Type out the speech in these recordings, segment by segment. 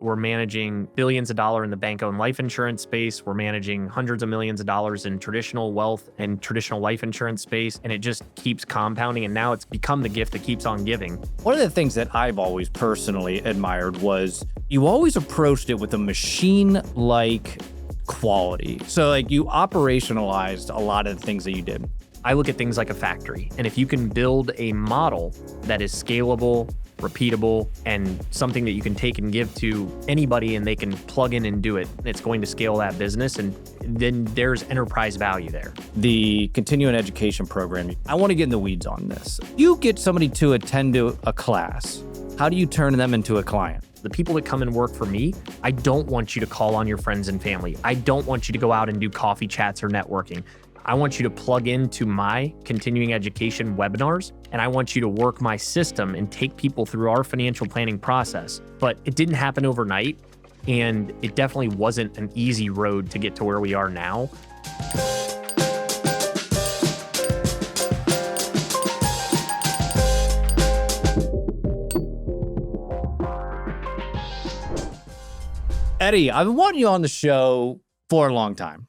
we're managing billions of dollars in the bank-owned life insurance space. We're managing hundreds of millions of dollars in traditional wealth and traditional life insurance space. And it just keeps compounding. And now it's become the gift that keeps on giving. One of the things that I've always personally admired was you always approached it with a machine-like quality. So like you operationalized a lot of the things that you did. I look at things like a factory. And if you can build a model that is scalable, repeatable, and something that you can take and give to anybody and they can plug in and do it, it's going to scale that business. And then there's enterprise value there. The continuing education program, I want to get in the weeds on this. You get somebody to attend to a class. How do you turn them into a client? The people that come and work for me, I don't want you to call on your friends and family. I don't want you to go out and do coffee chats or networking. I want you to plug into my continuing education webinars, and I want you to work my system and take people through our financial planning process. But it didn't happen overnight, and it definitely wasn't an easy road to get to where we are now. Eddie, I've been wanting you on the show for a long time.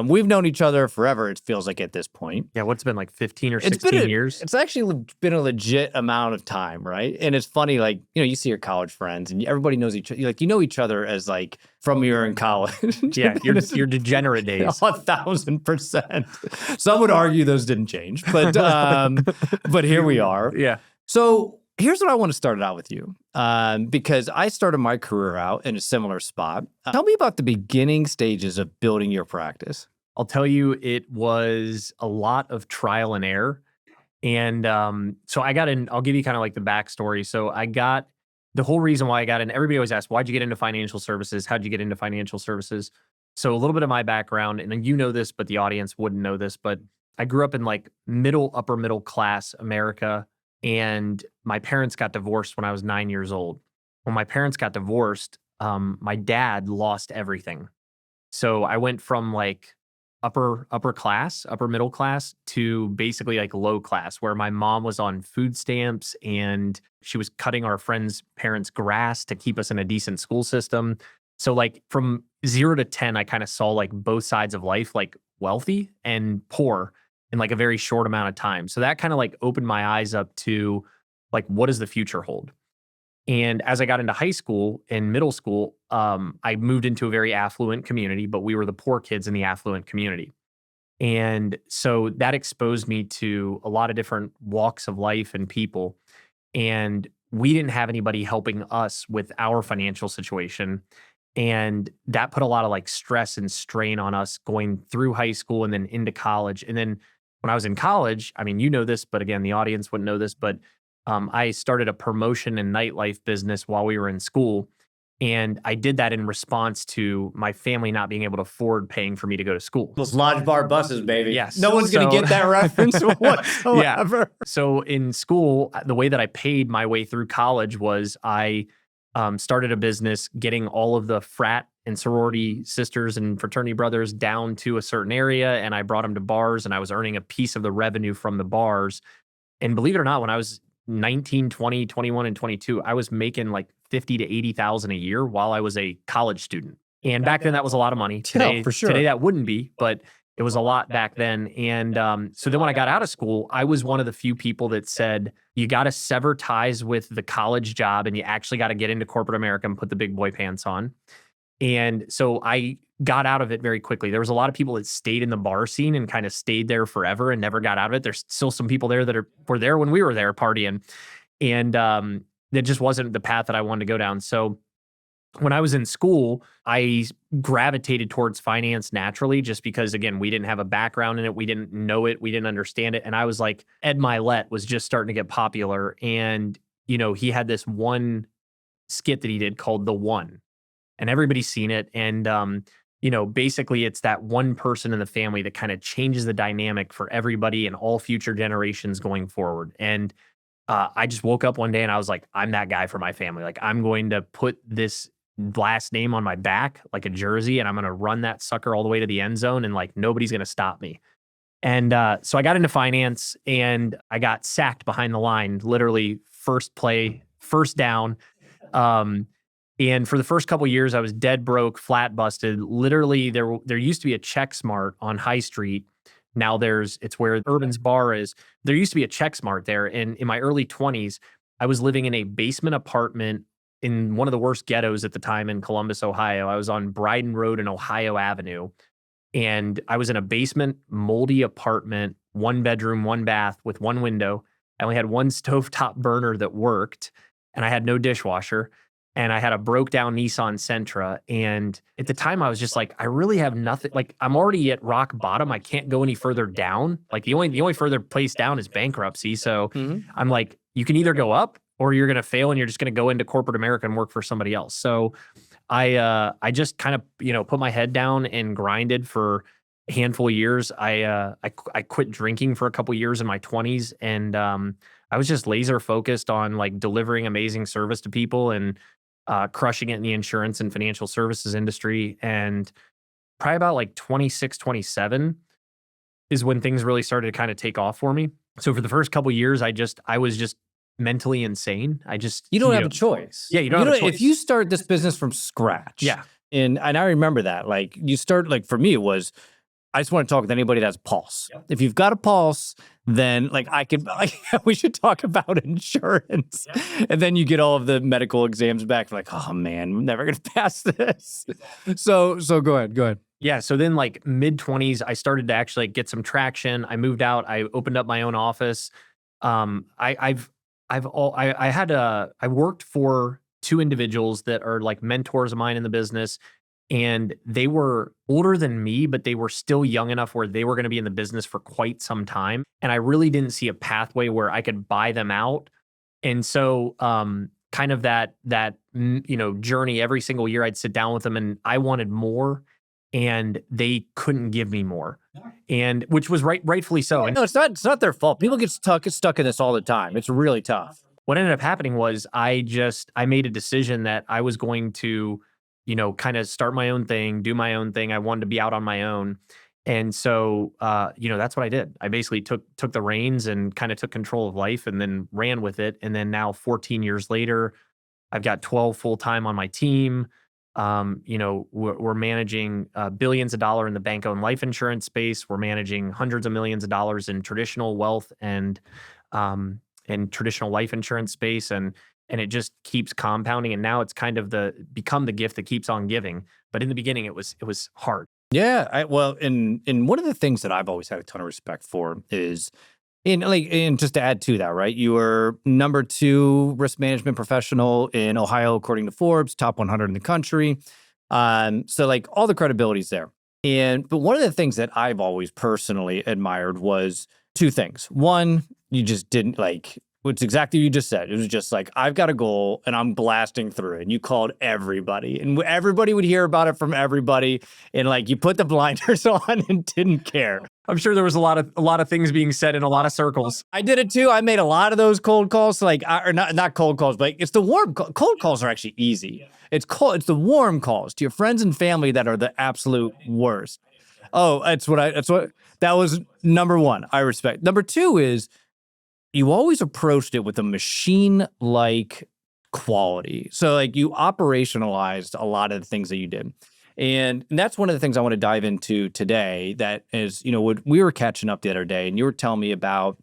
We've known each other forever, it feels like at this point. Yeah, what's it been, like 15 or 16 years? It's actually been a legit amount of time, right? And it's funny, like, you see your college friends and everybody knows each other. Like, you know each other as like from you're in college. Yeah, your degenerate days. 1,000%. Some would argue those didn't change, but here we are. Yeah. So here's what I want to start out with you, because I started my career out in a similar spot. Tell me about the beginning stages of building your practice. I'll tell you, it was a lot of trial and error. And so I got in, I'll give you kind of like the backstory. So the whole reason why I got in, everybody always asks, why'd you get into financial services? How'd you get into financial services? So a little bit of my background, and you know this, but the audience wouldn't know this, but I grew up in like upper middle class America. And my parents got divorced when I was 9 years old. When my parents got divorced, my dad lost everything. So I went from like upper middle class to basically like low class, where my mom was on food stamps and she was cutting our friends' parents' grass to keep us in a decent school system. So like from 0 to 10, I kind of saw like both sides of life, like wealthy and poor, in like a very short amount of time. So that kind of like opened my eyes up to like, what does the future hold? And as I got into high school and middle school, I moved into a very affluent community, but we were the poor kids in the affluent community. And so that exposed me to a lot of different walks of life and people. And we didn't have anybody helping us with our financial situation. And that put a lot of like stress and strain on us going through high school and then into college. And then when I was in college, I mean, you know this, but again, the audience wouldn't know this, but I started a promotion and nightlife business while we were in school. And I did that in response to my family not being able to afford paying for me to go to school. Those Lodge Bar buses, baby. Yes. No one's going to get that reference whatsoever. Yeah. So in school, the way that I paid my way through college was I started a business getting all of the frat and sorority sisters and fraternity brothers down to a certain area. And I brought them to bars and I was earning a piece of the revenue from the bars. And believe it or not, when I was 19, 20, 21, and 22, I was making like 50 to 80,000 a year while I was a college student. And back then that was a lot of money. Today, for sure. Today that wouldn't be, but it was a lot back then. And so then when I got out of school, I was one of the few people that said, you got to sever ties with the college job and you actually got to get into corporate America and put the big boy pants on. And so I got out of it very quickly. There was a lot of people that stayed in the bar scene and kind of stayed there forever and never got out of it. There's still some people there that were there when we were there partying. And that just wasn't the path that I wanted to go down. So when I was in school, I gravitated towards finance naturally, just because, again, we didn't have a background in it. We didn't know it. We didn't understand it. And I was like, Ed Milet was just starting to get popular. And, he had this one skit that he did called The One. And everybody's seen it. And, basically it's that one person in the family that kind of changes the dynamic for everybody and all future generations going forward. And I just woke up one day and I was like, I'm that guy for my family. Like, I'm going to put this last name on my back like a jersey, and I'm going to run that sucker all the way to the end zone, and like nobody's going to stop me. And so I got into finance and I got sacked behind the line, literally first play, first down. And for the first couple years, I was dead broke, flat busted. Literally, there used to be a Check Smart on High Street. Now it's where Urban's bar is. There used to be a Check Smart there. And in my early 20s, I was living in a basement apartment in one of the worst ghettos at the time in Columbus, Ohio. I was on Bryden Road and Ohio Avenue. And I was in a basement, moldy apartment, one bedroom, one bath with one window. I only had one stovetop burner that worked, and I had no dishwasher. And I had a broke down Nissan Sentra. And at the time, I was just like, I really have nothing. Like, I'm already at rock bottom. I can't go any further down. Like, the only further place down is bankruptcy. So I'm like, you can either go up or you're going to fail and you're just going to go into corporate America and work for somebody else. So I just kind of, put my head down and grinded for a handful of years. I quit drinking for a couple years in my 20s, and I was just laser focused on like delivering amazing service to people and crushing it in the insurance and financial services industry. And probably about like 26, 27 is when things really started to kind of take off for me. So for the first couple years, I was just mentally insane. I just You don't have a choice. Yeah, you don't have a choice. If you start this business from scratch. Yeah. And I remember that. Like you start, like for me, it was, I just want to talk with anybody that's pulse. Yep. If you've got a pulse, then like we should talk about insurance. Yep. And then you get all of the medical exams back. Like, oh man, I'm never going to pass this. So go ahead. Yeah. So then like mid 20s, I started to actually get some traction. I moved out. I opened up my own office. I worked for two individuals that are like mentors of mine in the business, and they were older than me, but they were still young enough where they were going to be in the business for quite some time. And I really didn't see a pathway where I could buy them out. And so, kind of that journey every single year, I'd sit down with them and I wanted more, and they couldn't give me more, and which was rightfully so. And No, it's not their fault. People get stuck in this all the time. It's really tough. what ended up happening was I made a decision that I was going to, kind of start my own thing, do my own thing. I wanted to be out on my own. And so, that's what I did. I basically took the reins and kind of took control of life and then ran with it. And then now 14 years later, I've got 12 full-time on my team. We're managing billions of dollars in the bank-owned life insurance space. We're managing hundreds of millions of dollars in traditional wealth and traditional life insurance space, and it just keeps compounding. And now it's kind of become the gift that keeps on giving. But in the beginning, it was hard. Yeah, and one of the things that I've always had a ton of respect for is, and just to add to that, right? You were number 2 risk management professional in Ohio, according to Forbes, top 100 in the country. So like all the credibility's there. But one of the things that I've always personally admired was 2 things. One, you just didn't it's exactly what you just said. It was just like, I've got a goal and I'm blasting through it. And you called everybody, and everybody would hear about it from everybody. And like, you put the blinders on and didn't care. I'm sure there was a lot of things being said in a lot of circles. I did it too. I made a lot of those cold calls, or not cold calls, but it's the warm cold calls are actually easy. It's the warm calls to your friends and family that are the absolute worst. Oh, that was number 1. I respect. Number 2 is, you always approached it with a machine-like quality. So like you operationalized a lot of the things that you did. And that's one of the things I want to dive into today. That is, what we were catching up the other day, and you were telling me about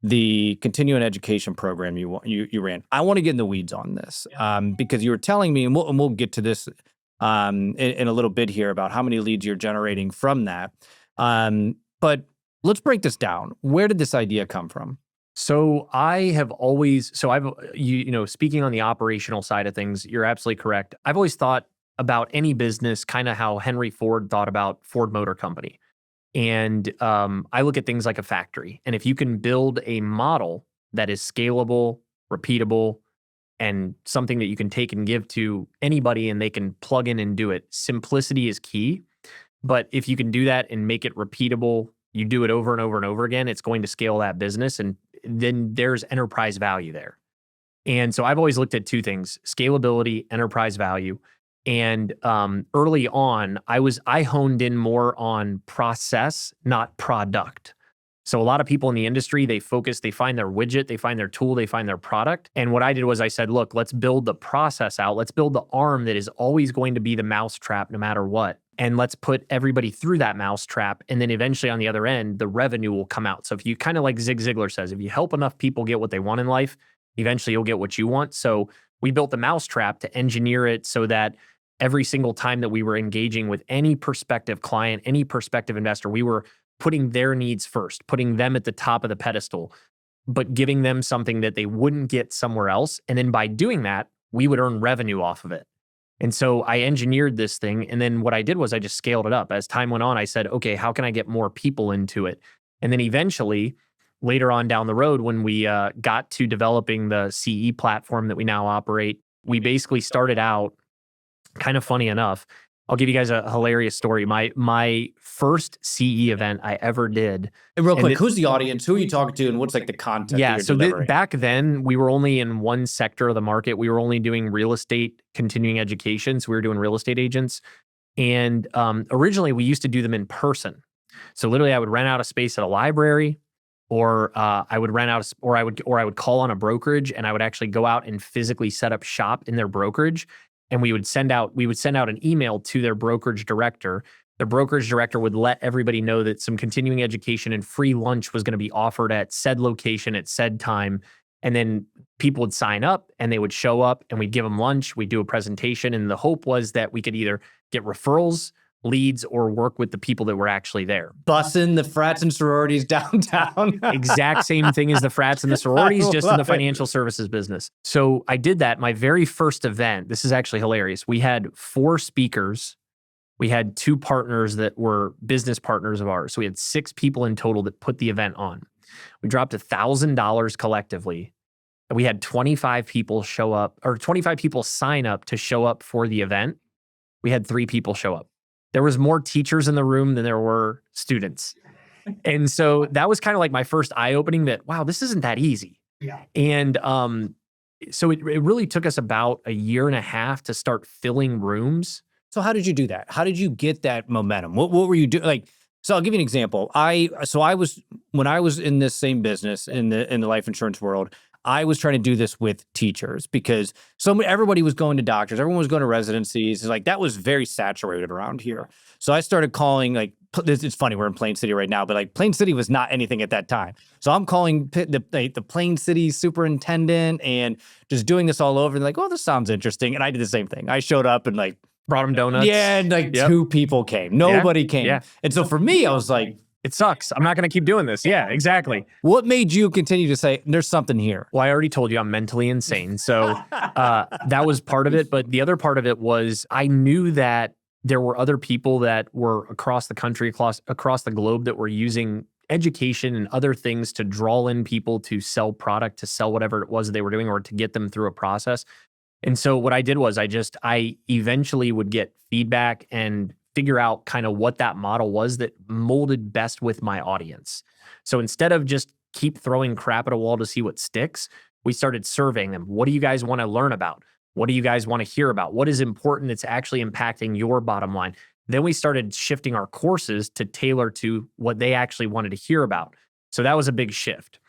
the continuing education program you ran. I want to get in the weeds on this because you were telling me, and we'll get to this in a little bit here, about how many leads you're generating from that. But let's break this down. Where did this idea come from? So I've speaking on the operational side of things, you're absolutely correct. I've always thought about any business kind of how Henry Ford thought about Ford Motor Company. And I look at things like a factory. And if you can build a model that is scalable, repeatable, and something that you can take and give to anybody and they can plug in and do it, simplicity is key. But if you can do that and make it repeatable, you do it over and over and over again, it's going to scale that business. And then there's enterprise value there. And so I've always looked at 2 things: scalability, enterprise value. And early on, I honed in more on process, not product. So a lot of people in the industry, they focus, they find their widget, they find their tool, they find their product. And what I did was I said, look, let's build the process out. Let's build the arm that is always going to be the mousetrap no matter what. And let's put everybody through that mousetrap. And then eventually on the other end, the revenue will come out. So if you kind of like Zig Ziglar says, if you help enough people get what they want in life, eventually you'll get what you want. So we built the mousetrap to engineer it so that every single time that we were engaging with any prospective client, any prospective investor, we were putting their needs first, putting them at the top of the pedestal, but giving them something that they wouldn't get somewhere else. And then by doing that, we would earn revenue off of it. And so I engineered this thing. And then what I did was I just scaled it up. As time went on, I said, okay, how can I get more people into it? And then eventually, later on down the road, when we got to developing the CE platform that we now operate, we basically started out kind of funny enough. I'll give you guys a hilarious story. My first CE event I ever did. And real quick, who's the audience? Who are you talking to, and what's like the content? Yeah, that so you're delivering? back then we were only in one sector of the market. We were only doing real estate continuing education. So we were doing real estate agents, and originally we used to do them in person. So literally, I would rent out a space at a library, or I would rent out, or I would call on a brokerage, and I would actually go out and physically set up shop in their brokerage. And we would send out an email to their brokerage director. The brokerage director would let everybody know that some continuing education and free lunch was going to be offered at said location at said time. And then people would sign up and they would show up and we'd give them lunch. We'd do a presentation. And the hope was that we could either get referrals, leads, or work with the people that were actually there. Bussing the frats and sororities downtown. Exact same thing as the frats and the sororities, just in the financial services business. So I did that. My very first event, this is actually hilarious. We had 4 speakers. We had 2 partners that were business partners of ours. So we had 6 people in total that put the event on. We dropped $1,000 collectively. We had 25 people show up, or 25 people sign up to show up for the event. We had 3 people show up. There was more teachers in the room than there were students. And so that was kind of like my first eye-opening that, wow, this isn't that easy. Yeah. And so it really took us about a year and a half to start filling rooms. So how did you do that? How did you get that momentum? What were you doing? Like, so I'll give you an example. When I was in this same business in the life insurance world, I was trying to do this with teachers because everybody was going to doctors, everyone was going to residencies. It's like that was very saturated around here. So I started calling, like, it's funny, we're in Plain City right now, but like Plain City was not anything at that time. So I'm calling the Plain City superintendent and just doing this all over and like, oh, this sounds interesting. And I did the same thing. I showed up and like brought them donuts. Yeah, and like 2 people came. Nobody came. Yeah. And so for me, I was like, it sucks. I'm not going to keep doing this. Yeah, exactly. What made you continue to say, there's something here? Well, I already told you I'm mentally insane. So that was part of it. But the other part of it was I knew that there were other people that were across the country, across the globe that were using education and other things to draw in people to sell product, to sell whatever it was they were doing, or to get them through a process. And so what I did was I eventually would get feedback and figure out kind of what that model was that molded best with my audience. So instead of just keep throwing crap at a wall to see what sticks, we started surveying them. What do you guys want to learn about? What do you guys want to hear about? What is important that's actually impacting your bottom line? Then we started shifting our courses to tailor to what they actually wanted to hear about. So that was a big shift.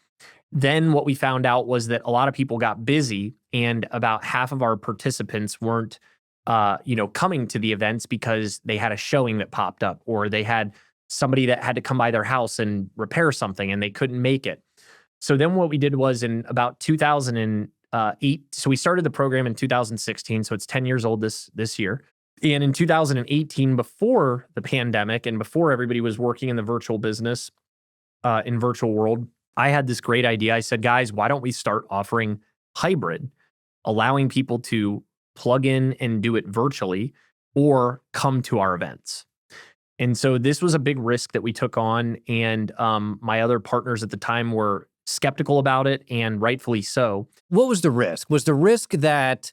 Then what we found out was that a lot of people got busy and about half of our participants weren't coming to the events because they had a showing that popped up, or they had somebody that had to come by their house and repair something and they couldn't make it. So then what we did was in about 2008, so we started the program in 2016, so it's 10 years old this year. And in 2018, before the pandemic and before everybody was working in the virtual business, in virtual world, I had this great idea. I said, guys, why don't we start offering hybrid, allowing people to plug in and do it virtually or come to our events. And so this was a big risk that we took on. And my other partners at the time were skeptical about it, and rightfully so. What was the risk? Was the risk that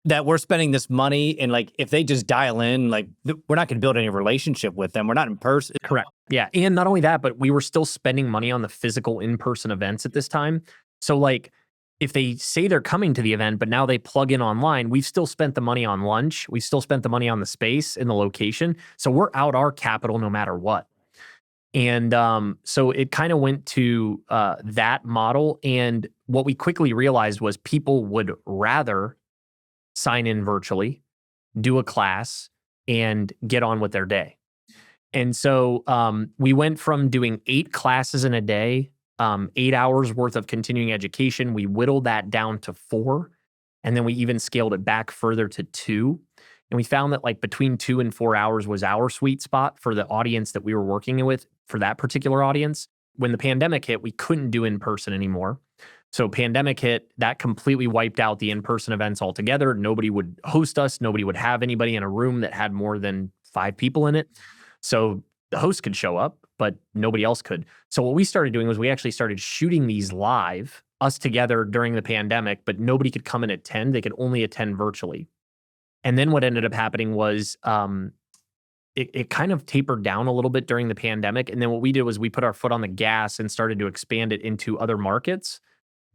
we're spending this money and like if they just dial in, like we're not going to build any relationship with them. We're not in person. Correct. Yeah. And not only that, but we were still spending money on the physical in-person events at this time. So like, if they say they're coming to the event, but now they plug in online, we've still spent the money on lunch. We've still spent the money on the space and the location. So we're out our capital no matter what. And so it kind of went to that model. And what we quickly realized was people would rather sign in virtually, do a class, and get on with their day. And so we went from doing 8 classes in a day, 8 hours worth of continuing education. We whittled that down to 4. And then we even scaled it back further to 2. And we found that like between 2 and 4 hours was our sweet spot for the audience that we were working with for that particular audience. When the pandemic hit, we couldn't do in person anymore. So pandemic hit, that completely wiped out the in-person events altogether. Nobody would host us. Nobody would have anybody in a room that had more than 5 people in it. So the host could show up, but nobody else could. So what we started doing was we actually started shooting these live, us together during the pandemic, but nobody could come and attend. They could only attend virtually. And then what ended up happening was it kind of tapered down a little bit during the pandemic. And then what we did was we put our foot on the gas and started to expand it into other markets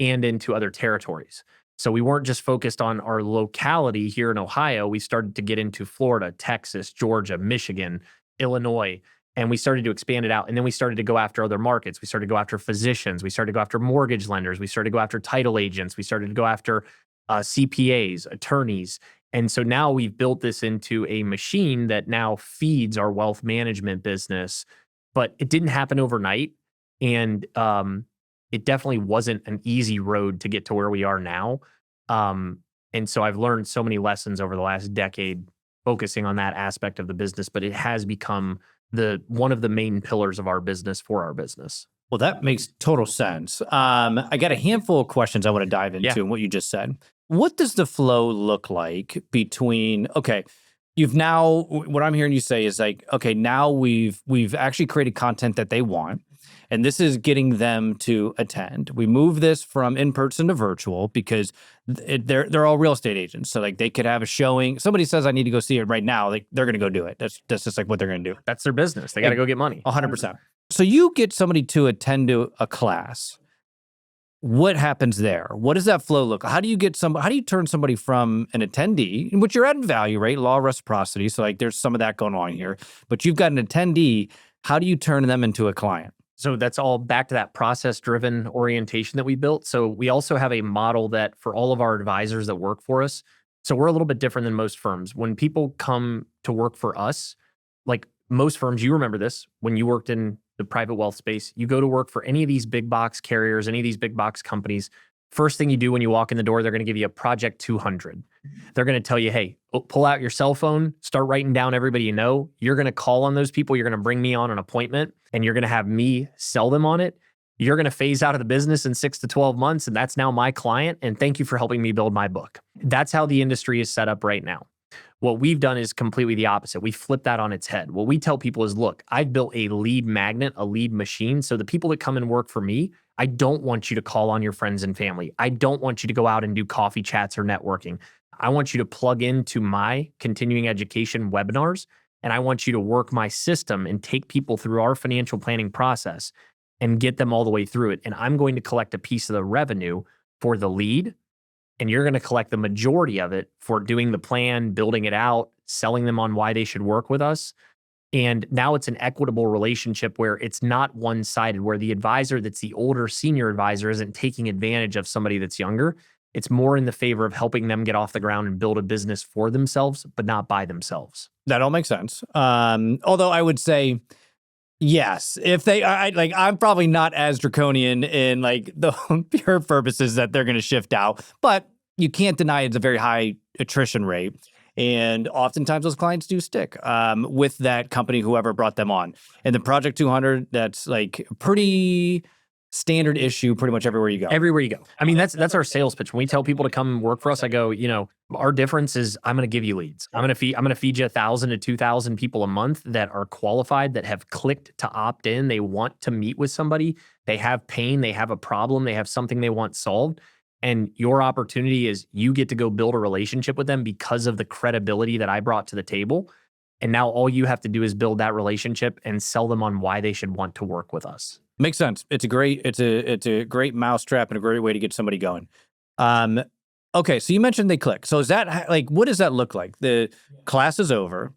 and into other territories. So we weren't just focused on our locality here in Ohio. We started to get into Florida, Texas, Georgia, Michigan, Illinois, and we started to expand it out. And then we started to go after other markets. We started to go after physicians. We started to go after mortgage lenders. We started to go after title agents. We started to go after CPAs, attorneys. And so now we've built this into a machine that now feeds our wealth management business, but it didn't happen overnight. And it definitely wasn't an easy road to get to where we are now. And so I've learned so many lessons over the last decade focusing on that aspect of the business, but it has become one of the main pillars of our business for our business. Well, that makes total sense. I got a handful of questions I want to dive into in what you just said. What does the flow look like between, okay, you've now, what I'm hearing you say is like, okay, now we've actually created content that they want, and this is getting them to attend. We move this from in-person to virtual because they're all real estate agents. So like they could have a showing. Somebody says, I need to go see it right now. Like they're going to go do it. That's just like what they're going to do. That's their business. They got to go get money. 100%. So you get somebody to attend to a class. What happens there? What does that flow look? How do you turn somebody from an attendee, in which you're adding value, right? Law of reciprocity. So like there's some of that going on here, but you've got an attendee. How do you turn them into a client? So that's all back to that process-driven orientation that we built. So we also have a model that for all of our advisors that work for us, so we're a little bit different than most firms. When people come to work for us, like most firms, you remember this, when you worked in the private wealth space, you go to work for any of these big box carriers, any of these big box companies. First thing you do when you walk in the door, they're going to give you a Project 200. They're going to tell you, hey, pull out your cell phone, start writing down everybody you know. You're going to call on those people. You're going to bring me on an appointment, and you're going to have me sell them on it. You're going to phase out of the business in 6 to 12 months, and that's now my client. And thank you for helping me build my book. That's how the industry is set up right now. What we've done is completely the opposite. We flip that on its head. What we tell people is, look, I've built a lead magnet, a lead machine. So the people that come and work for me, I don't want you to call on your friends and family. I don't want you to go out and do coffee chats or networking. I want you to plug into my continuing education webinars, and I want you to work my system and take people through our financial planning process and get them all the way through it. And I'm going to collect a piece of the revenue for the lead, and you're going to collect the majority of it for doing the plan, building it out, selling them on why they should work with us. And now it's an equitable relationship where it's not one-sided, where the advisor that's the older senior advisor isn't taking advantage of somebody that's younger. It's more in the favor of helping them get off the ground and build a business for themselves, but not by themselves. That all makes sense. Although I would say, yes, if I'm probably not as draconian in like the pure purposes that they're going to shift out, but you can't deny it's a very high attrition rate. And oftentimes those clients do stick with that company, whoever brought them on. And the Project 200, that's like pretty standard issue pretty much everywhere you go. Everywhere you go. I mean, that's our sales pitch. When we tell people to come work for us, I go, our difference is I'm going to give you leads. I'm going to feed you 1,000 to 2,000 people a month that are qualified, that have clicked to opt in. They want to meet with somebody. They have pain. They have a problem. They have something they want solved. And your opportunity is you get to go build a relationship with them because of the credibility that I brought to the table. And now all you have to do is build that relationship and sell them on why they should want to work with us. Makes sense. It's a great mousetrap and a great way to get somebody going. Okay, so you mentioned they click. So is that like, what does that look like? The class is over.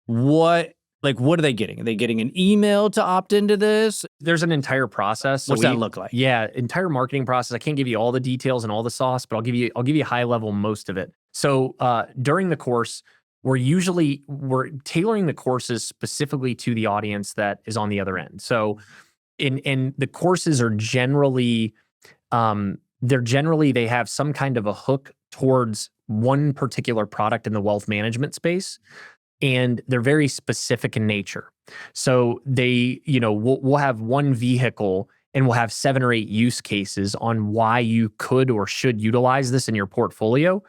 What Like, what are they getting? Are they getting an email to opt into this? There's an entire process. So What's that look like? Yeah, entire marketing process. I can't give you all the details and all the sauce, but I'll give you high level most of it. So during the course, we're tailoring the courses specifically to the audience that is on the other end. So in the courses are generally they have some kind of a hook towards one particular product in the wealth management space, and they're very specific in nature. So we'll have one vehicle and we'll have 7 or 8 use cases on why you could or should utilize this in your portfolio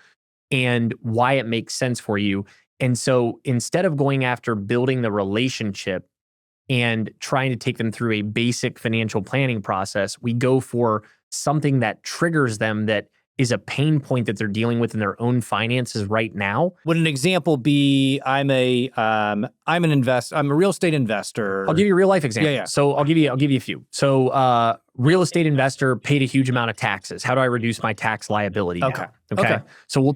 and why it makes sense for you. And so instead of going after building the relationship and trying to take them through a basic financial planning process, we go for something that triggers them, that is a pain point that they're dealing with in their own finances right now. Would an example be, I'm a real estate investor. I'll give you a real life example. Yeah. So I'll give you a few. So real estate investor paid a huge amount of taxes. How do I reduce my tax liability now? Okay. So we'll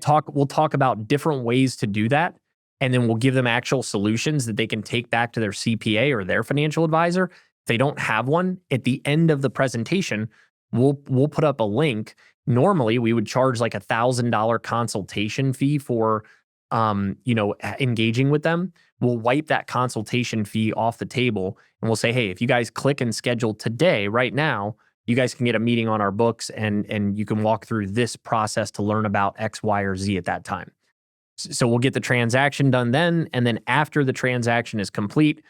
talk about different ways to do that. And then we'll give them actual solutions that they can take back to their CPA or their financial advisor. If they don't have one, at the end of the presentation, we'll put up a link. Normally, we would charge like $1,000 consultation fee for, engaging with them. We'll wipe that consultation fee off the table, and we'll say, hey, if you guys click and schedule today, right now, you guys can get a meeting on our books, and you can walk through this process to learn about X, Y, or Z at that time. So we'll get the transaction done then, and then after the transaction is complete,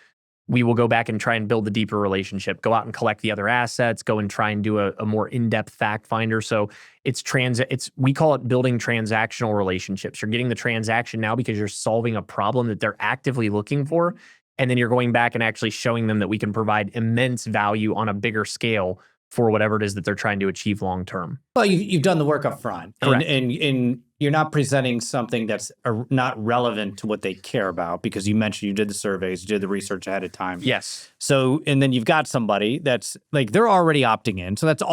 we will go back and try and build a deeper relationship, go out and collect the other assets, go and try and do a more in-depth fact finder. So we call it building transactional relationships. You're getting the transaction now because you're solving a problem that they're actively looking for. And then you're going back and actually showing them that we can provide immense value on a bigger scale for whatever it is that they're trying to achieve long term. Well, you've done the work up front. Correct. And you're not presenting something that's not relevant to what they care about, because you mentioned you did the surveys, you did the research ahead of time. Yes. So, and then you've got somebody that's like, they're already opting in. So that's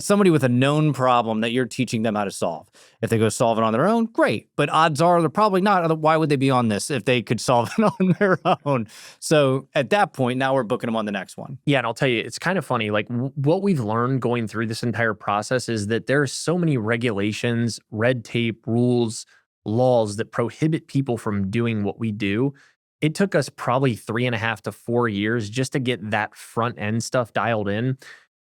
somebody with a known problem that you're teaching them how to solve. If they go solve it on their own, great. But odds are they're probably not. Why would they be on this if they could solve it on their own? So at that point, now we're booking them on the next one. Yeah. And I'll tell you, it's kind of funny. Like what we've learned going through this entire process is that there are so many regulations, red tape, rules, laws that prohibit people from doing what we do. It took us probably 3.5 to 4 years just to get that front end stuff dialed in.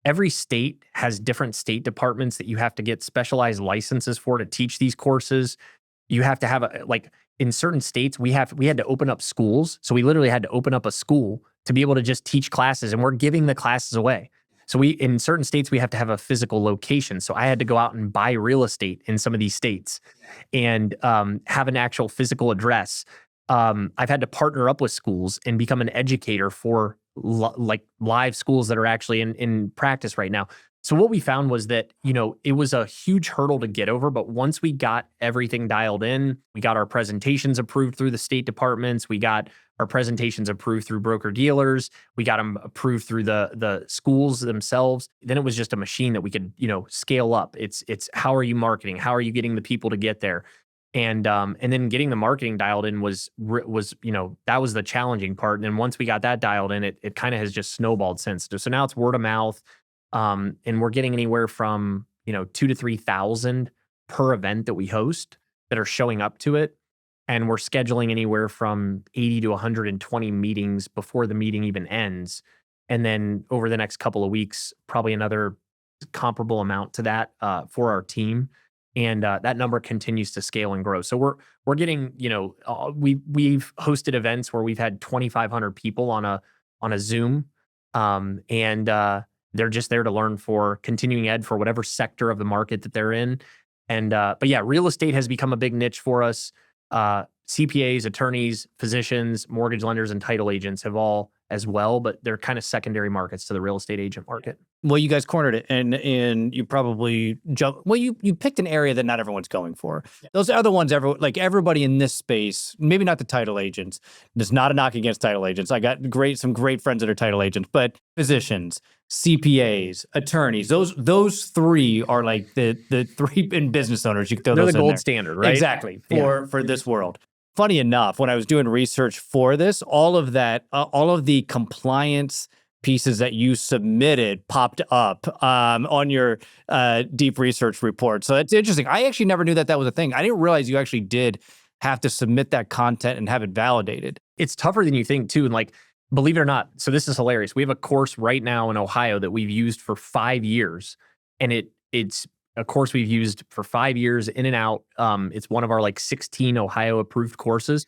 Every state has different state departments that you have to get specialized licenses for to teach these courses. You have to have in certain states, we had to open up schools. So we literally had to open up a school to be able to just teach classes, and we're giving the classes away. So in certain states, we have to have a physical location. So I had to go out and buy real estate in some of these states and have an actual physical address. I've had to partner up with schools and become an educator for live schools that are actually in practice right now. So what we found was that, it was a huge hurdle to get over, but once we got everything dialed in, we got our presentations approved through the state departments, we got our presentations approved through broker dealers, we got them approved through the schools themselves. Then it was just a machine that we could, scale up. It's how are you marketing? How are you getting the people to get there? And then getting the marketing dialed in was that was the challenging part. And then once we got that dialed in, it kind of has just snowballed since. So now it's word of mouth. And we're getting anywhere from 2,000 to 3,000 per event that we host that are showing up to it, and we're scheduling anywhere from 80 to 120 meetings before the meeting even ends, and then over the next couple of weeks, probably another comparable amount to that for our team, and that number continues to scale and grow. So we're getting we've hosted events where we've had 2,500 people on a Zoom, and they're just there to learn for continuing ed for whatever sector of the market that they're in. And, but yeah, real estate has become a big niche for us. CPAs, attorneys, physicians, mortgage lenders, and title agents have all as well, but they're kind of secondary markets to the real estate agent market. Well, you guys cornered it, and you probably you picked an area that not everyone's going for. Yeah. Those other ones, everybody in this space, maybe not the title agents. There's not a knock against title agents. I got some great friends that are title agents, but physicians, CPAs, attorneys, those three are like the three in business owners. You can throw They're those the in gold there. standard, right? Exactly for this world. funny enough, when I was doing research for this, all of the compliance pieces that you submitted popped up on your deep research report. So it's interesting. I actually never knew that was a thing. I didn't realize you actually did have to submit that content and have it validated. It's tougher than you think too. And like, believe it or not, so this is hilarious. We have a course right now in Ohio that we've used for 5 years, and it's a course we've used for 5 years in and out. It's one of our like 16 Ohio approved courses,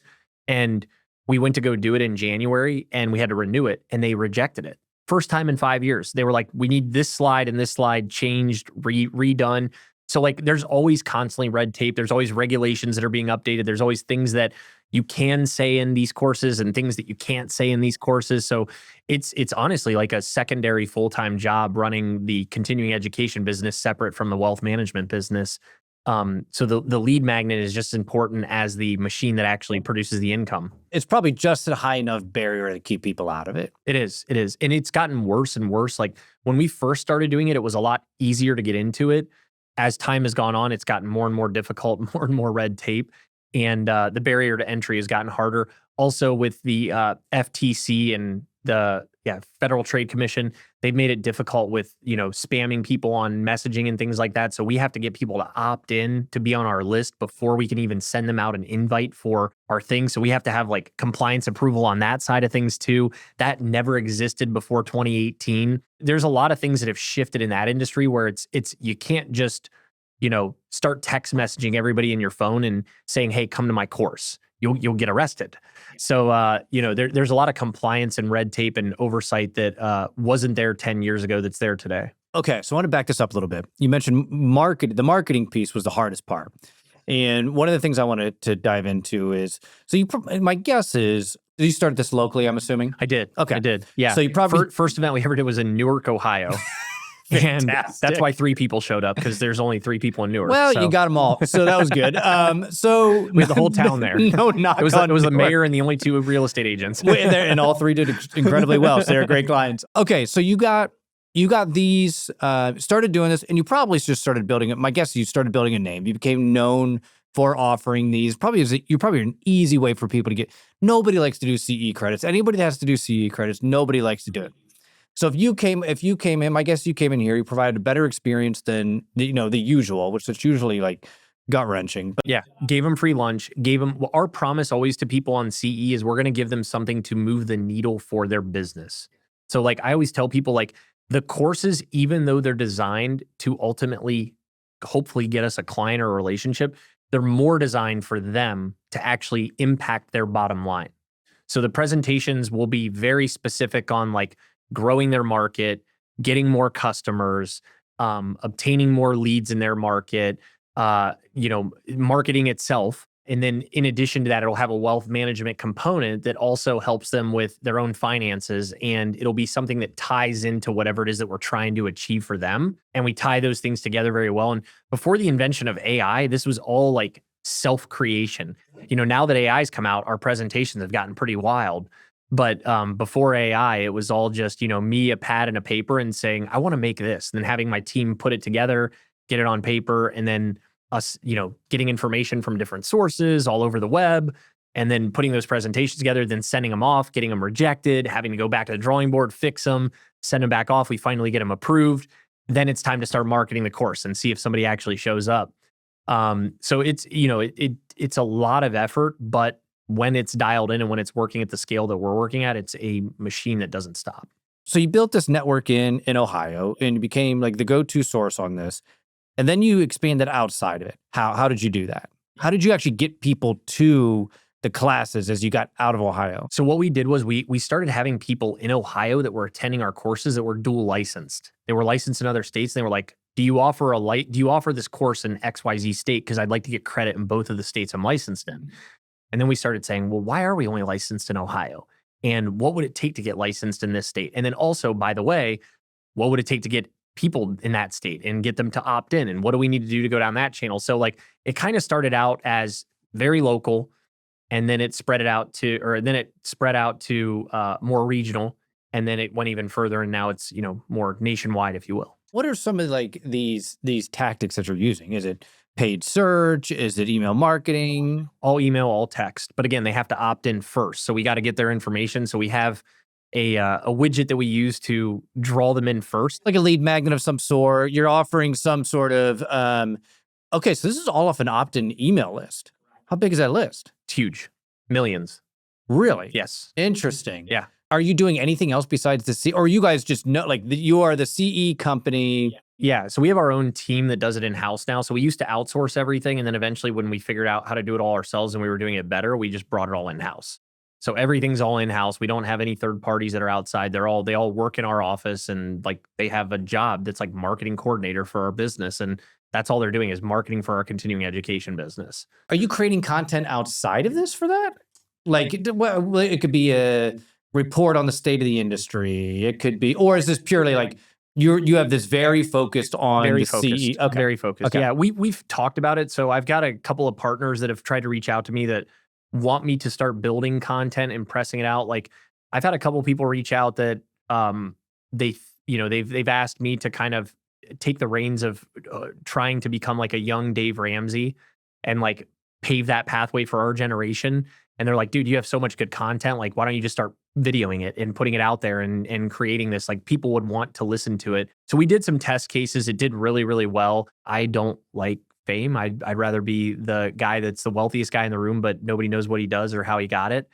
and we went to go do it in January, and we had to renew it, and they rejected it. First time in 5 years. They were like, we need this slide and this slide changed, redone. So like, there's always constantly red tape. There's always regulations that are being updated. There's always things that you can say in these courses and things that you can't say in these courses. So it's honestly like a secondary full-time job running the continuing education business separate from the wealth management business. So the lead magnet is just as important as the machine that actually produces the income. It's probably just a high enough barrier to keep people out of it. It is. And it's gotten worse and worse. Like when we first started doing it, it was a lot easier to get into it. As time has gone on, it's gotten more and more difficult, more and more red tape. And the barrier to entry has gotten harder. Also with the FTC and the Federal Trade Commission, they've made it difficult with, spamming people on messaging and things like that. So we have to get people to opt in to be on our list before we can even send them out an invite for our thing. So we have to have like compliance approval on that side of things too. That never existed before 2018. There's a lot of things that have shifted in that industry where it's you can't just, start text messaging everybody in your phone and saying, hey, come to my course. You'll get arrested. So, there's a lot of compliance and red tape and oversight that wasn't there 10 years ago that's there today. Okay, so I want to back this up a little bit. You mentioned the marketing piece was the hardest part. And one of the things I wanted to dive into is, my guess is, you started this locally, I'm assuming? I did. Okay. I did. Yeah. So you probably... First event we ever did was in Newark, Ohio. And that's why 3 people showed up, because there's only 3 people in Newark. Well, you got them all, so that was good. So we had the whole town there. No, not it was the mayor and the only 2 real estate agents. And all 3 did incredibly well. So they're great clients. Okay, so you got these, started doing this, and you probably just started building it. My guess is you started building a name. You became known for offering these. You're probably an easy way for people to get. Nobody likes to do CE credits. Anybody that has to do CE credits, nobody likes to do it. So if you came in, my guess you came in here, you provided a better experience than the usual, which is usually like gut wrenching. But yeah, gave them free lunch. Our promise always to people on CE is we're going to give them something to move the needle for their business. So like I always tell people, like the courses, even though they're designed to ultimately, hopefully get us a client or a relationship, they're more designed for them to actually impact their bottom line. So the presentations will be very specific on like growing their market, getting more customers, obtaining more leads in their market, marketing itself. And then in addition to that, it'll have a wealth management component that also helps them with their own finances. And it'll be something that ties into whatever it is that we're trying to achieve for them. And we tie those things together very well. And before the invention of AI, this was all like self-creation. Now that AI's come out, our presentations have gotten pretty wild. But before AI, it was all just, me, a pad and a paper and saying, I want to make this. And then having my team put it together, get it on paper, and then us, getting information from different sources all over the web, and then putting those presentations together, then sending them off, getting them rejected, having to go back to the drawing board, fix them, send them back off. We finally get them approved. Then it's time to start marketing the course and see if somebody actually shows up. So it's, it's a lot of effort, but when it's dialed in and when it's working at the scale that we're working at, it's a machine that doesn't stop. So you built this network in Ohio, and you became like the go-to source on this. And then you expanded outside of it. How did you do that? How did you actually get people to the classes as you got out of Ohio? So what we did was we started having people in Ohio that were attending our courses that were dual licensed. They were licensed in other states. And they were like, do you offer this course in XYZ state? Because I'd like to get credit in both of the states I'm licensed in. And then we started saying, well, why are we only licensed in Ohio? And what would it take to get licensed in this state? And then also, by the way, what would it take to get people in that state and get them to opt in? And what do we need to do to go down that channel? So like it kind of started out as very local, and then it spread out to more regional, and then it went even further, and now it's more nationwide, if you will. What are some of like these tactics that you're using? Is it Paid search? Is it email marketing? All email, all text. But again, they have to opt in first. So we got to get their information. So we have a widget that we use to draw them in first. Like a lead magnet of some sort. You're offering some sort of, okay, so this is all off an opt-in email list. How big is that list? It's huge. Millions. Really? Yes. Interesting. Yeah. Are you doing anything else besides the C, or you guys just know, like you are the CE company? Yeah. So we have our own team that does it in-house now. So we used to outsource everything. And then eventually when we figured out how to do it all ourselves and we were doing it better, we just brought it all in-house. So everything's all in-house. We don't have any third parties that are outside. They all work in our office, and like they have a job that's like marketing coordinator for our business. And that's all they're doing is marketing for our continuing education business. Are you creating content outside of this for that? Like, well, it could be a report on the state of the industry. It could be, or is this purely like you have this very focused on Very the focused. CE? Okay. Very focused. Okay. Yeah, we've talked about it. So I've got a couple of partners that have tried to reach out to me that want me to start building content and pressing it out. Like I've had a couple of people reach out that they've asked me to kind of take the reins of trying to become like a young Dave Ramsey and like pave that pathway for our generation. And they're like, dude, you have so much good content. Like, why don't you just start videoing it and putting it out there and creating this? Like, people would want to listen to it. So we did some test cases. It did really, really well. I don't like fame. I'd rather be the guy that's the wealthiest guy in the room, but nobody knows what he does or how he got it.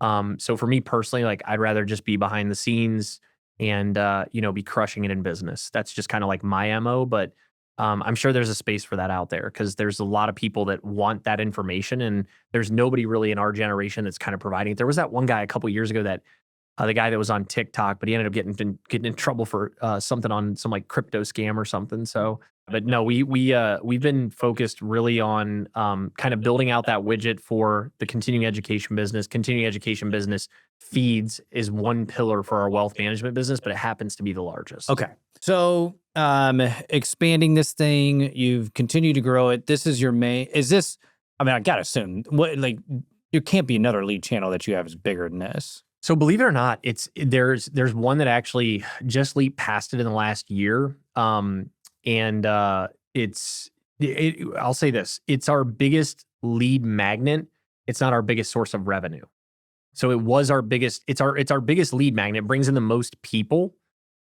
So for me personally, like, I'd rather just be behind the scenes and, be crushing it in business. That's just kind of like my MO. But I'm sure there's a space for that out there because there's a lot of people that want that information, and there's nobody really in our generation that's kind of providing it. There was that one guy a couple years ago that the guy that was on TikTok, but he ended up getting in trouble for something on some like crypto scam or something. So, but no, we've been focused really on kind of building out that widget for the continuing education business. Continuing education business feeds is one pillar for our wealth management business, but it happens to be the largest. Okay. So expanding this thing, you've continued to grow it. This is your main, is this, I mean, I gotta assume, what, like, there can't be another lead channel that you have is bigger than this. So believe it or not, there's one that actually just leaped past it in the last year. I'll say this, it's our biggest lead magnet. It's not our biggest source of revenue. So it was our biggest, it's our biggest lead magnet. It brings in the most people,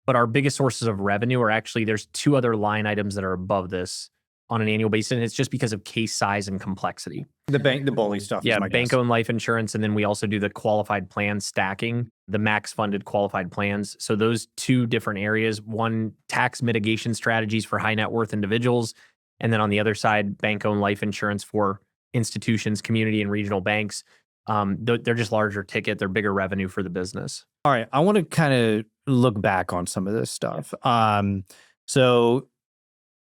but our biggest sources of revenue are actually, there's two other line items that are above this on an annual basis. And it's just because of case size and complexity. The BOLI stuff. Yeah, is my guess. bank-owned life insurance. And then we also do the qualified plan stacking, the max funded qualified plans. So those two different areas, one, tax mitigation strategies for high net worth individuals. And then on the other side, bank-owned life insurance for institutions, community and regional banks. They're just larger ticket. They're bigger revenue for the business. All right. I want to kind of look back on some of this stuff. So,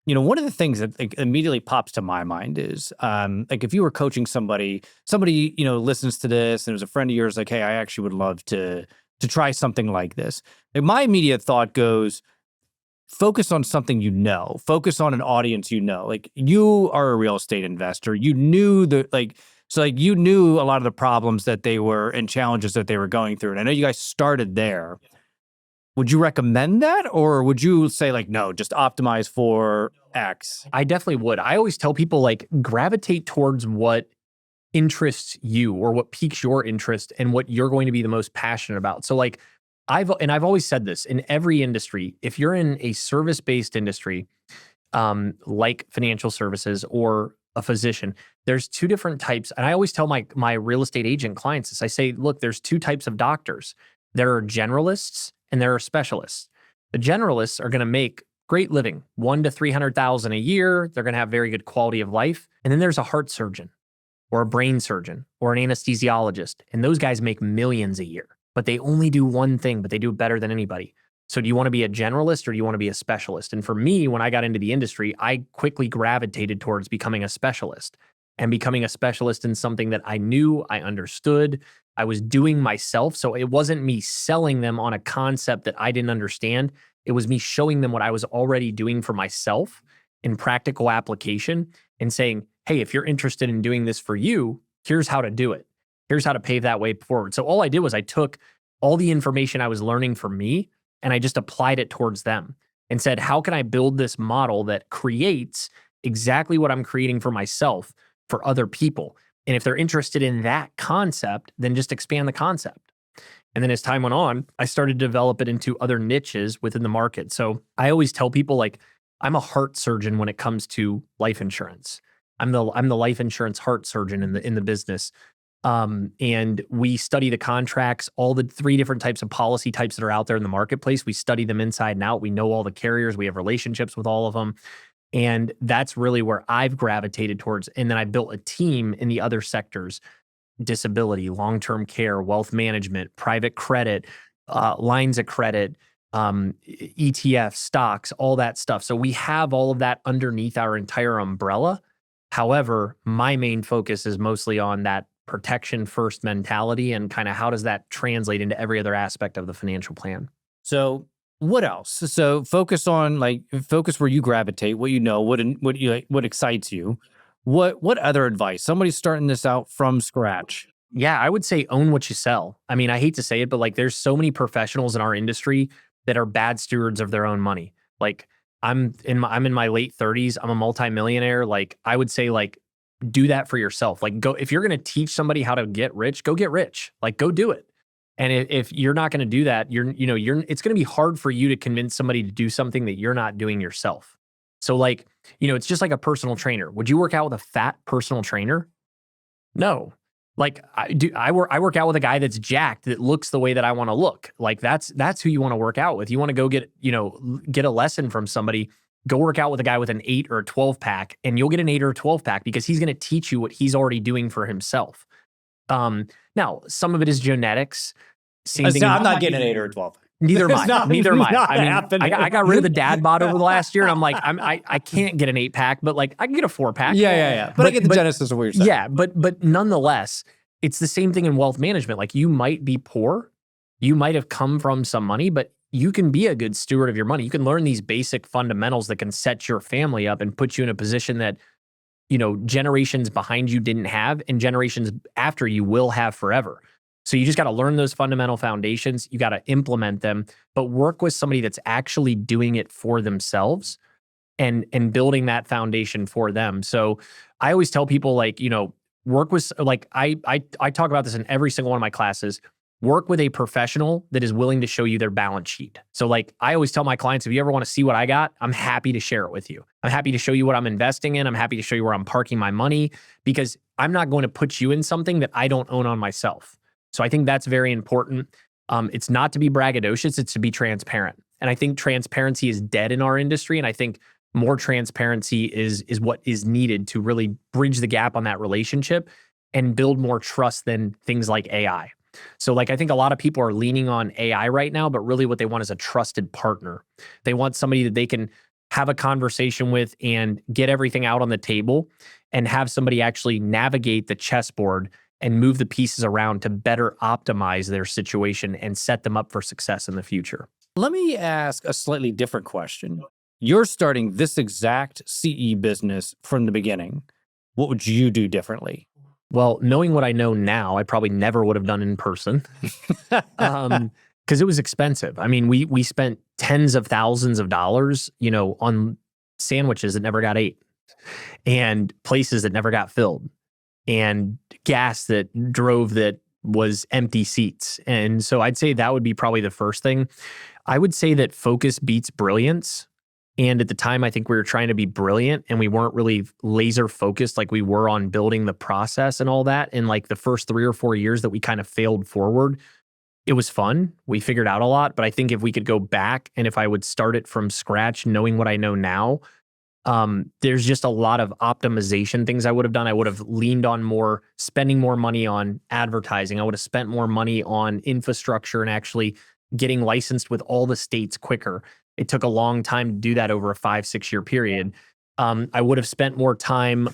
one of the things that like, immediately pops to my mind is, like if you were coaching somebody, listens to this and it was a friend of yours, like, hey, I actually would love to try something like this. Like my immediate thought goes, focus on something focus on an audience like you are a real estate investor. You knew you knew a lot of the problems that they were and challenges that they were going through. And I know you guys started there. Would you recommend that? Or would you say like, no, just optimize for X? I definitely would. I always tell people like gravitate towards what interests you or what piques your interest and what you're going to be the most passionate about. So like I've always said this in every industry, if you're in a service-based industry, like financial services or a physician, there's two different types. And I always tell my real estate agent clients this. I say, look, there's two types of doctors. There are generalists and there are specialists. The generalists are going to make great living, $100,000 to $300,000 a year. They're going to have very good quality of life. And then there's a heart surgeon or a brain surgeon or an anesthesiologist. And those guys make millions a year, but they only do one thing, but they do it better than anybody. So do you want to be a generalist or do you want to be a specialist? And for me, when I got into the industry, I quickly gravitated towards becoming a specialist and becoming a specialist in something that I knew, I understood, I was doing myself. So it wasn't me selling them on a concept that I didn't understand. It was me showing them what I was already doing for myself in practical application and saying, hey, if you're interested in doing this for you, here's how to do it. Here's how to pave that way forward. So all I did was I took all the information I was learning for me and I just applied it towards them and said, how can I build this model that creates exactly what I'm creating for myself for other people. And if they're interested in that concept, then just expand the concept. And then as time went on, I started to develop it into other niches within the market. So I always tell people, like, I'm a heart surgeon when it comes to life insurance. I'm the life insurance heart surgeon in the business. And we study the contracts, all the 3 different types of policy types that are out there in the marketplace. We study them inside and out. We know all the carriers. We have relationships with all of them. And that's really where I've gravitated towards. And then I built a team in the other sectors: disability, long-term care, wealth management, private credit, lines of credit, ETF, stocks, all that stuff. So we have all of that underneath our entire umbrella. However, my main focus is mostly on that protection first mentality and kind of how does that translate into every other aspect of the financial plan. So what else? So focus where you gravitate, what you know, what you like, what excites you. What other advice? Somebody's starting this out from scratch. Yeah, I would say own what you sell. I mean, I hate to say it, but like there's so many professionals in our industry that are bad stewards of their own money. Like I'm in my late 30s. I'm a multimillionaire. Like I would say, like, do that for yourself. Like, go, if you're going to teach somebody how to get rich, go get rich. Like, go do it. And if you're not going to do that, it's going to be hard for you to convince somebody to do something that you're not doing yourself. So like, it's just like a personal trainer. Would you work out with a fat personal trainer? No. Like I work out with a guy that's jacked, that looks the way that I want to look. Like that's who you want to work out with. You want to go get a lesson from somebody, go work out with a guy with an 8 or a 12 pack, and you'll get an 8 or a 12 pack because he's going to teach you what he's already doing for himself. Now some of it is genetics. Same thing. I'm not getting an 8 or a 12. Neither am I. Neither am I. not I mean, happening. I got rid of the dad bod over the last year, and I'm like, I can't get an 8 pack, but like I can get a 4 pack. Yeah. But I get the genesis of what you're saying. Yeah, but nonetheless, it's the same thing in wealth management. Like, you might be poor, you might have come from some money, but you can be a good steward of your money. You can learn these basic fundamentals that can set your family up and put you in a position that, generations behind you didn't have, and generations after you will have forever. So you just got to learn those fundamental foundations. You got to implement them, but work with somebody that's actually doing it for themselves and building that foundation for them. So I always tell people, like, work with, like, I talk about this in every single one of my classes. Work with a professional that is willing to show you their balance sheet. So like I always tell my clients, if you ever want to see what I got, I'm happy to share it with you. I'm happy to show you what I'm investing in. I'm happy to show you where I'm parking my money, because I'm not going to put you in something that I don't own on myself. So I think that's very important. It's not to be braggadocious, it's to be transparent. And I think transparency is dead in our industry. And I think more transparency is what is needed to really bridge the gap on that relationship and build more trust than things like AI. So like, I think a lot of people are leaning on AI right now, but really what they want is a trusted partner. They want somebody that they can have a conversation with and get everything out on the table, and have somebody actually navigate the chessboard and move the pieces around to better optimize their situation and set them up for success in the future. Let me ask a slightly different question. You're starting this exact CE business from the beginning. What would you do differently? Well, knowing what I know now, I probably never would have done in person, because it was expensive. I mean, we spent tens of thousands of dollars, on sandwiches that never got ate, and places that never got filled, and gas that drove that was empty seats. And so I'd say that would be probably the first thing. I would say that focus beats brilliance. And at the time, I think we were trying to be brilliant, and we weren't really laser focused like we were on building the process and all that. And like the first 3 or 4 years that we kind of failed forward, it was fun. We figured out a lot. But I think if we could go back, and if I would start it from scratch, knowing what I know now, there's just a lot of optimization things I would have done. I would have leaned on spending more money on advertising. I would have spent more money on infrastructure and actually getting licensed with all the states quicker. It took a long time to do that over a 5-6 year period. I would have spent more time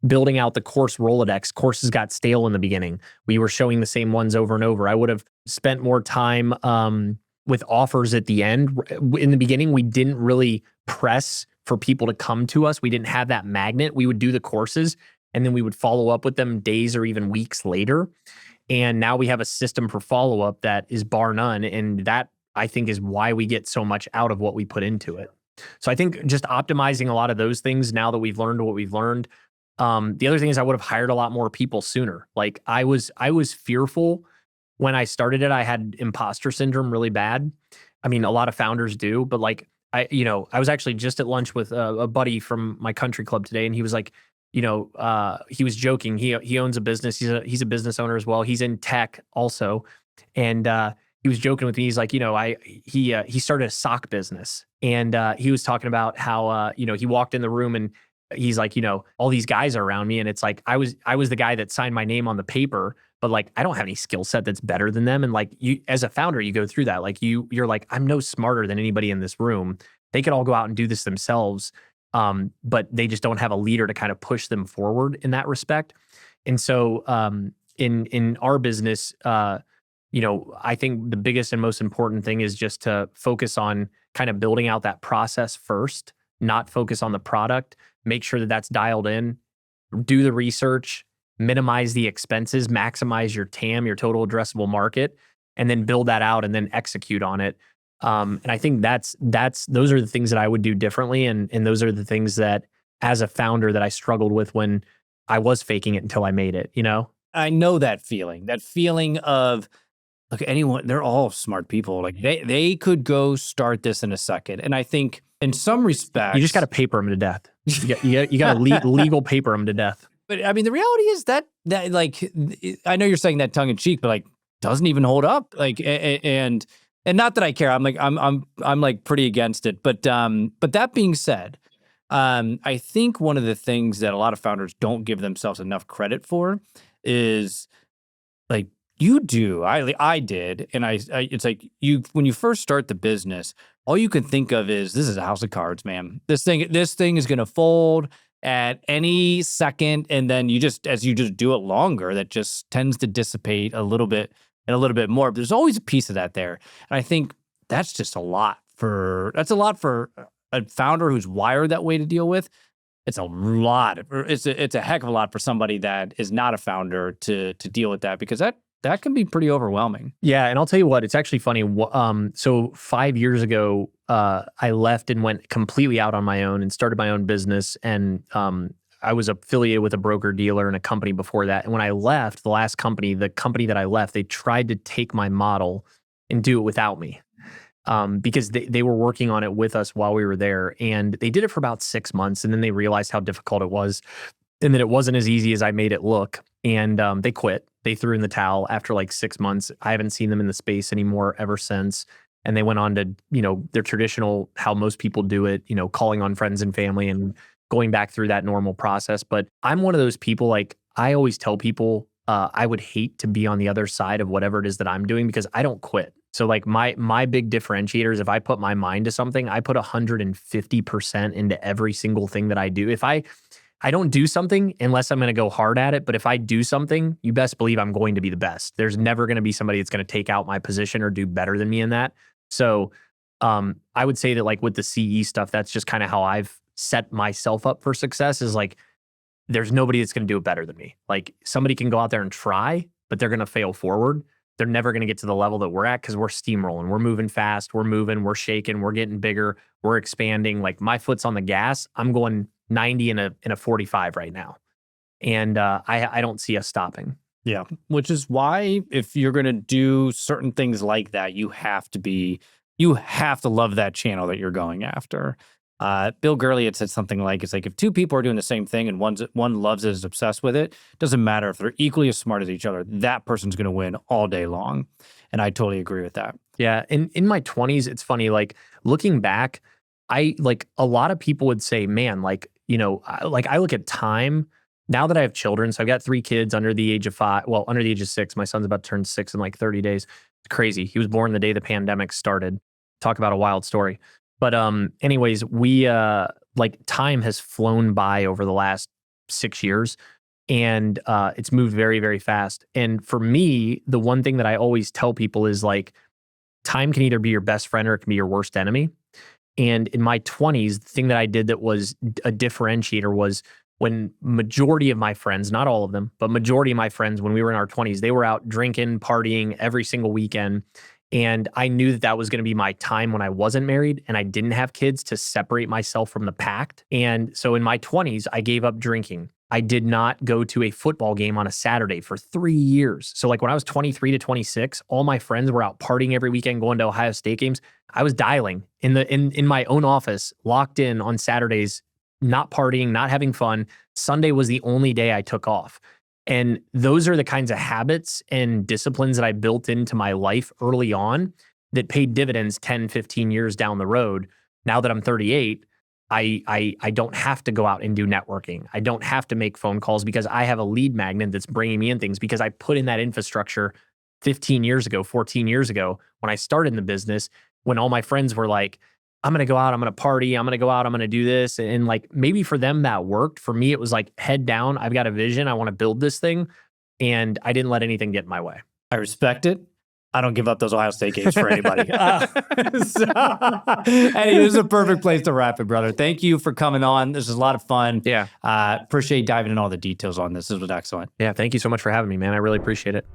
building out the course Rolodex. Courses got stale in the beginning. We were showing the same ones over and over. I would have spent more time with offers at the end. In the beginning, we didn't really press for people to come to us. We didn't have that magnet. We would do the courses, and then we would follow up with them days or even weeks later. And now we have a system for follow-up that is bar none. And that, I think, is why we get so much out of what we put into it. So I think just optimizing a lot of those things now that we've learned what we've learned. The other thing is I would have hired a lot more people sooner. Like I was fearful when I started it. I had imposter syndrome really bad. I mean, a lot of founders do, but like I was actually just at lunch with a buddy from my country club today, and he was like, he was joking. He owns a business. He's a business owner as well. He's in tech also, and he was joking with me. He's like, he started a sock business, and he was talking about how he walked in the room and he's like, all these guys are around me, and it's like I was the guy that signed my name on the paper, but like I don't have any skill set that's better than them. And like you, as a founder, you go through that. Like you're like, I'm no smarter than anybody in this room. They could all go out and do this themselves, but they just don't have a leader to kind of push them forward in that respect. And so in our business, I think the biggest and most important thing is just to focus on kind of building out that process first, not focus on the product. Make sure that that's dialed in, do the research, minimize the expenses, maximize your TAM, your total addressable market, and then build that out and then execute on it. And I think those are the things that I would do differently. And those are the things that as a founder that I struggled with when I was faking it until I made it, I know that feeling of, look, anyone, they're all smart people. Like they could go start this in a second. And I think in some respects, You just got to paper them to death. You got to legal paper them to death. but I mean, the reality is that like, I know you're saying that tongue in cheek, but like doesn't even hold up. Like, and not that I care. I'm like pretty against it. But that being said, I think one of the things that a lot of founders don't give themselves enough credit for is like, you do. I did, and I it's like when you first start the business, all you can think of is this is a house of cards, man. This thing is going to fold at any second, and then as you just do it longer, that just tends to dissipate a little bit and a little bit more. But there's always a piece of that there, and I think that's a lot for a founder who's wired that way to deal with. It's a lot. It's a heck of a lot for somebody that is not a founder to deal with that, because that can be pretty overwhelming. Yeah, and I'll tell you what, it's actually funny. So 5 years ago, I left and went completely out on my own and started my own business. And I was affiliated with a broker dealer and a company before that. And when I left, the company that I left, they tried to take my model and do it without me, because they were working on it with us while we were there. And they did it for about 6 months, and then they realized how difficult it was and that it wasn't as easy as I made it look. And they quit. They threw in the towel after like 6 months. I haven't seen them in the space anymore ever since. And they went on to, their traditional, how most people do it, calling on friends and family and going back through that normal process. But I'm one of those people, like I always tell people, I would hate to be on the other side of whatever it is that I'm doing, because I don't quit. So like my big differentiator is if I put my mind to something, I put 150% into every single thing that I do. If I don't do something unless I'm going to go hard at it. But if I do something, you best believe I'm going to be the best. There's never going to be somebody that's going to take out my position or do better than me in that. So I would say that like with the CE stuff, that's just kind of how I've set myself up for success, is like, there's nobody that's going to do it better than me. Like somebody can go out there and try, but they're going to fail forward. They're never going to get to the level that we're at, because we're steamrolling. We're moving fast. We're moving. We're shaking. We're getting bigger. We're expanding. Like my foot's on the gas. I'm going 90 in a 45 right now. And I don't see us stopping. Yeah. Which is why if you're going to do certain things like that, you have to love that channel that you're going after. Bill Gurley had said something like, it's like if two people are doing the same thing and one loves it, is obsessed with it, doesn't matter if they're equally as smart as each other, that person's going to win all day long. And I totally agree with that. Yeah. In my 20s, it's funny, like looking back, a lot of people would say, man, like, I look at time now that I have children. So I've got 3 kids under the age of 5, well, under the age of 6. My son's about to turn 6 in like 30 days. It's crazy. He was born the day the pandemic started. Talk about a wild story. But anyways, we like time has flown by over the last 6 years, and it's moved very, very fast. And for me, the one thing that I always tell people is like, time can either be your best friend or it can be your worst enemy. And in my 20s, the thing that I did that was a differentiator was when majority of my friends, not all of them, but majority of my friends, when we were in our 20s, they were out drinking, partying every single weekend. And I knew that that was going to be my time when I wasn't married and I didn't have kids to separate myself from the pact. And so in my 20s, I gave up drinking. I did not go to a football game on a Saturday for 3 years. So like when I was 23 to 26, all my friends were out partying every weekend, going to Ohio State games. I was dialing in my own office, locked in on Saturdays, not partying, not having fun. Sunday was the only day I took off. And those are the kinds of habits and disciplines that I built into my life early on that paid dividends 10, 15 years down the road. Now that I'm 38, I don't have to go out and do networking. I don't have to make phone calls because I have a lead magnet that's bringing me in things because I put in that infrastructure 15 years ago, 14 years ago when I started in the business, when all my friends were like, I'm going to go out, I'm going to party, I'm going to go out, I'm going to do this. And like maybe for them that worked. For me, it was like head down. I've got a vision. I want to build this thing. And I didn't let anything get in my way. I respect it. I don't give up those Ohio State games for anybody. Eddie, this is a perfect place to wrap it, brother. Thank you for coming on. This is a lot of fun. Yeah. Appreciate diving in all the details on this. This was excellent. Yeah. Thank you so much for having me, man. I really appreciate it.